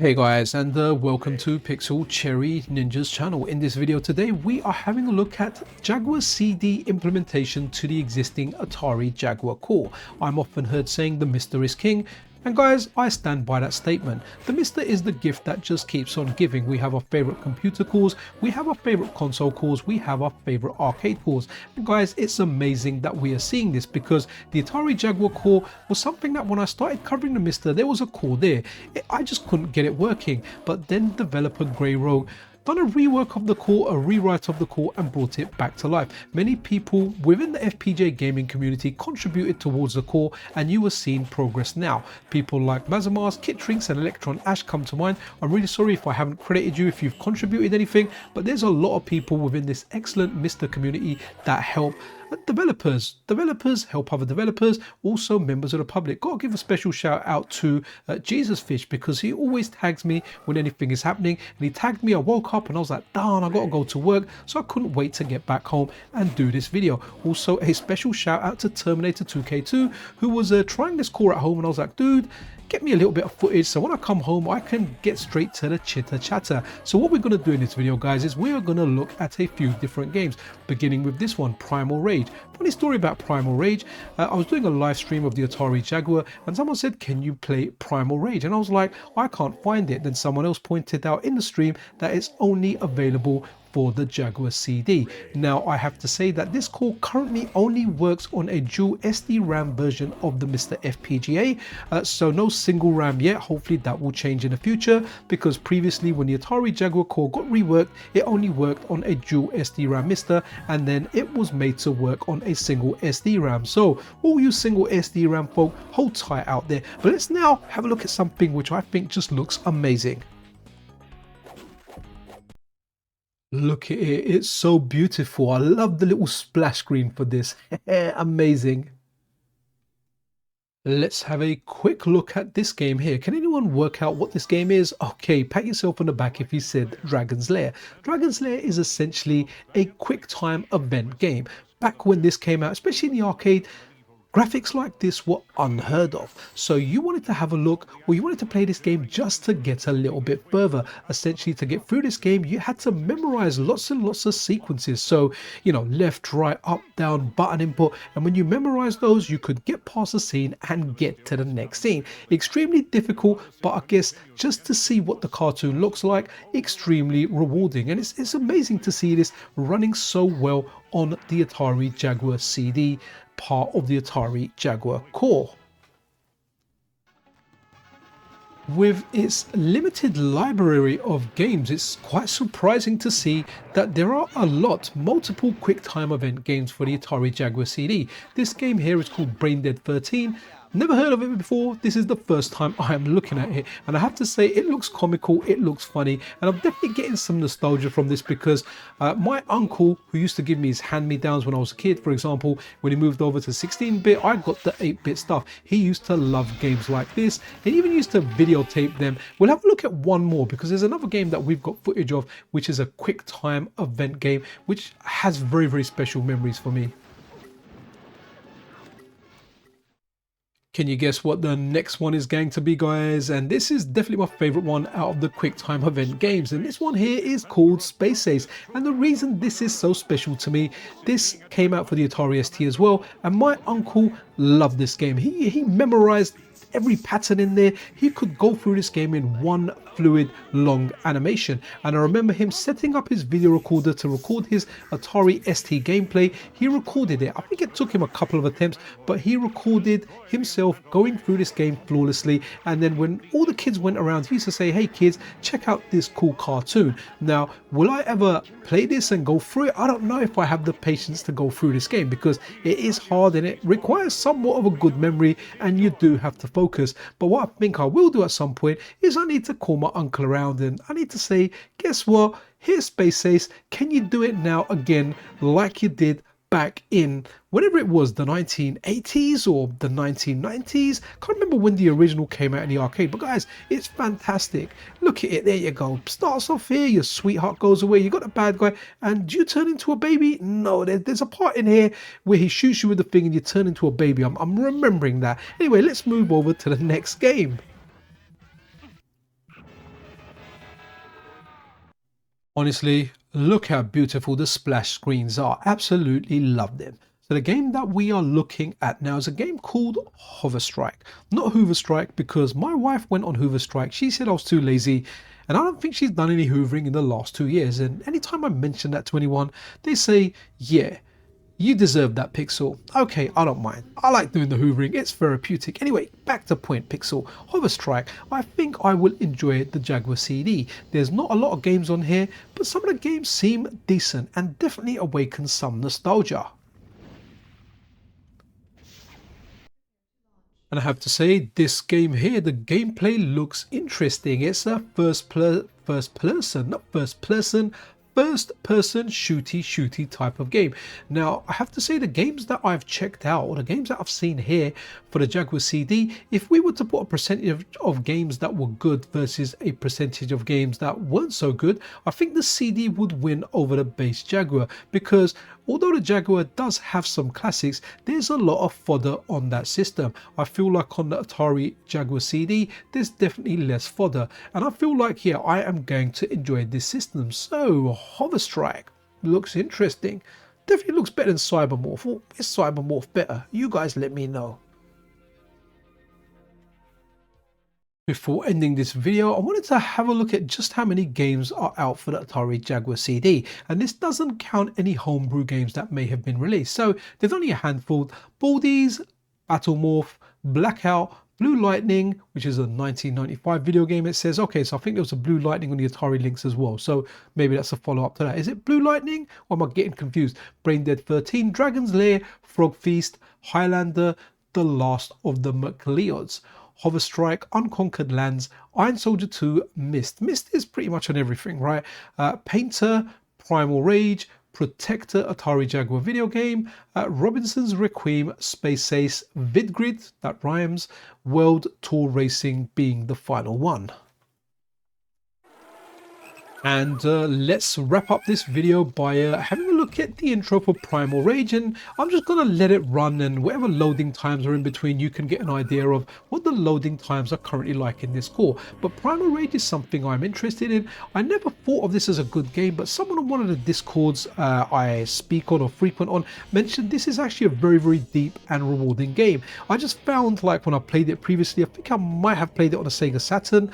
Hey guys, and welcome to Pixel Cherry Ninja's channel. In this video today we are having a look at Jaguar CD implementation to the existing Atari Jaguar core. I'm often heard saying the MiSTer is king, and guys, I stand by that statement. The MiSTer is the gift that just keeps on giving. We have our favorite computer cores, we have our favorite console cores, we have our favorite arcade cores. And guys, it's amazing that we are seeing this because the Atari Jaguar core was something that when I started covering the MiSTer, there was a core there. I just couldn't get it working. But then developer Grey Rogue done a rework of the core, a rewrite of the core, and brought it back to life. Many people within the FPGA gaming community contributed towards the core, and you are seeing progress now. People like Mazamars, Kitrinks, and Electron Ash come to mind. I'm really sorry if I haven't credited you if you've contributed anything, but there's a lot of people within this excellent MiSTer community that help developers help other developers, also members of the public. Gotta give a special shout out to Jesus Fish, because he always tags me when anything is happening, and he tagged me. I woke up and I was like, darn, I gotta go to work, so I couldn't wait to get back home and do this video. Also a special shout out to Terminator 2K2, who was trying this core at home, and I was like, dude, get me a little bit of footage so when I come home I can get straight to the chitter chatter. So what we're going to do in this video, guys, is we are going to look at a few different games, beginning with this one, Primal Rage. Funny story about Primal Rage, I was doing a live stream of the Atari Jaguar and someone said, can you play Primal Rage? And I was like, I can't find it. Then someone else pointed out in the stream that it's only available for the Jaguar CD. Now I have to say that this core currently only works on a dual SD RAM version of the MiSTer FPGA, so no single RAM yet. Hopefully that will change in the future, because previously when the Atari Jaguar core got reworked, it only worked on a dual SD RAM MiSTer, and then it was made to work on a single SD RAM. So all you single SD RAM folk, hold tight out there. But let's now have a look at something which I think just looks amazing. Look at it, it's so beautiful. I love the little splash screen for this. Amazing. Let's have a quick look at this game here. Can anyone work out what this game is? Okay, pat yourself on the back if you said Dragon's Lair. Dragon's Lair is essentially a quick time event game. Back when this came out, especially in the arcade, graphics like this were unheard of. So you wanted to have a look, or you wanted to play this game just to get a little bit further. Essentially, to get through this game, you had to memorize lots and lots of sequences. So, you know, left, right, up, down, button input. And when you memorize those, you could get past the scene and get to the next scene. Extremely difficult, but I guess just to see what the cartoon looks like, extremely rewarding. And it's amazing to see this running so well on the Atari Jaguar CD, part of the Atari Jaguar core. With its limited library of games, it's quite surprising to see that there are multiple QuickTime event games for the Atari Jaguar CD. This game here is called Brain Dead 13. Never heard of it before. This is the first time I am looking at it, and I have to say it looks comical, it looks funny, and I'm definitely getting some nostalgia from this because my uncle, who used to give me his hand-me-downs when I was a kid, for example, when he moved over to 16-bit, I got the 8-bit stuff. He used to love games like this. He even used to videotape them. We'll have a look at one more because there's another game that we've got footage of, which is a quick time event game, which has very, very special memories for me. Can you guess what the next one is going to be, guys? And this is definitely my favorite one out of the QuickTime event games. And this one here is called Space Ace. And the reason this is so special to me, this came out for the Atari ST as well. And my uncle loved this game. He memorized every pattern in there. He could go through this game in one fluid long animation, and I remember him setting up his video recorder to record his Atari ST gameplay. He recorded it. I think it took him a couple of attempts, but he recorded himself going through this game flawlessly. And then when all the kids went around, he used to say, hey kids, check out this cool cartoon. Now, will I ever play this and go through it? I don't know if I have the patience to go through this game because it is hard and it requires somewhat of a good memory, and you do have to focus. But what I think I will do at some point is I need to call my uncle around and I need to say, guess what, here's Space Ace, can you do it now again like you did back in whenever it was, the 1980s or the 1990s. Can't remember when the original came out in the arcade, but guys, it's fantastic. Look at it, there you go. Starts off here, your sweetheart goes away, you got a bad guy, and do you turn into a baby? No, there's a part in here where he shoots you with the thing and you turn into a baby. I'm remembering that. Anyway, let's move over to the next game. Honestly, look how beautiful the splash screens are. Absolutely love them. So the game that we are looking at now is a game called Hover Strike. Not Hoover Strike, because my wife went on Hoover Strike. She said I was too lazy, and I don't think she's done any hoovering in the last 2 years. And anytime I mention that to anyone, they say, yeah, you deserve that, Pixel. Okay, I don't mind. I like doing the hoovering. It's therapeutic. Anyway, back to point, Pixel. Hover Strike. I think I will enjoy the Jaguar CD. There's not a lot of games on here, but some of the games seem decent and definitely awaken some nostalgia. And I have to say, this game here, the gameplay looks interesting. It's a first person shooty type of game. Now, I have to say, the games that I've checked out, or the games that I've seen here for the Jaguar CD, if we were to put a percentage of games that were good versus a percentage of games that weren't so good, I think the CD would win over the base Jaguar, because although the Jaguar does have some classics, there's a lot of fodder on that system. I feel like on the Atari Jaguar CD, there's definitely less fodder, and I feel like here I am going to enjoy this system. So Hover Strike looks interesting. Definitely looks better than Cybermorph. Or is Cybermorph better? You guys let me know. Before ending this video, I wanted to have a look at just how many games are out for the Atari Jaguar CD, and this doesn't count any homebrew games that may have been released. So there's only a handful: Baldies, Battlemorph, Blackout, Blue Lightning, which is a 1995 video game. It says, okay, so I think there was a Blue Lightning on the Atari Lynx as well, so maybe that's a follow-up to that. Is it Blue Lightning, or am I getting confused? Brain Dead 13, Dragon's Lair, Frog Feast, Highlander, The Last of the MacLeods, Hover Strike, Unconquered Lands, Iron Soldier 2, Myst. Myst is pretty much on everything, right? Painter, Primal Rage, Protector Atari Jaguar video game, Robinson's Requiem, Space Ace, Vidgrid, that rhymes, World Tour Racing being the final one. And let's wrap up this video by having a look at the intro for Primal Rage, and I'm just gonna let it run, and whatever loading times are in between, you can get an idea of what the loading times are currently like in this core. But Primal Rage is something I'm interested in. I never thought of this as a good game, but someone on one of the discords I speak on or frequent on mentioned this is actually a very deep and rewarding game. I just found, like, when I played it previously, I think I might have played it on a Sega Saturn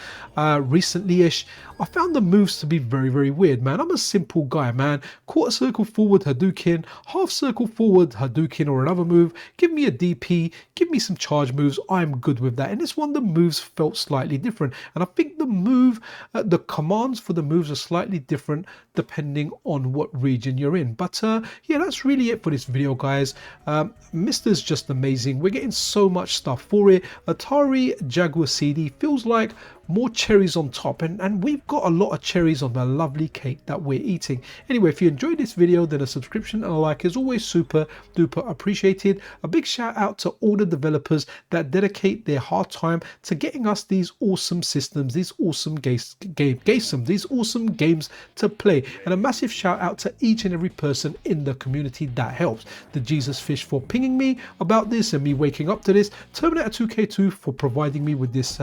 recently-ish, I found the moves to be very weird, man. I'm a simple guy, man. Quarter circle forward Hadouken, half circle forward Hadouken or another move. Give me a DP, give me some charge moves. I'm good with that. And this one, the moves felt slightly different. And I think the commands for the moves are slightly different depending on what region you're in. But yeah, that's really it for this video, guys. MiSTer's just amazing. We're getting so much stuff for it. Atari Jaguar CD feels like more cherries on top, and we've got a lot of cherries on the lovely cake that we're eating. Anyway, if you enjoyed this video, then a subscription and a like is always super duper appreciated. A big shout out to all the developers that dedicate their hard time to getting us these awesome systems, these awesome games to play, and a massive shout out to each and every person in the community that helps. The Jesus Fish for pinging me about this and me waking up to this, Terminator 2K2 for providing me with this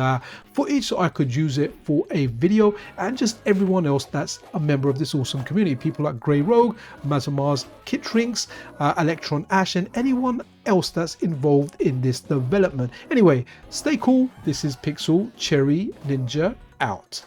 footage so I could use it for a video, and just everyone else that's a member of this awesome community. People like Grey Rogue, Mazamars, Kitrinks, Electron Ash, and anyone else that's involved in this development. Anyway, stay cool. This is Pixel Cherry Ninja out.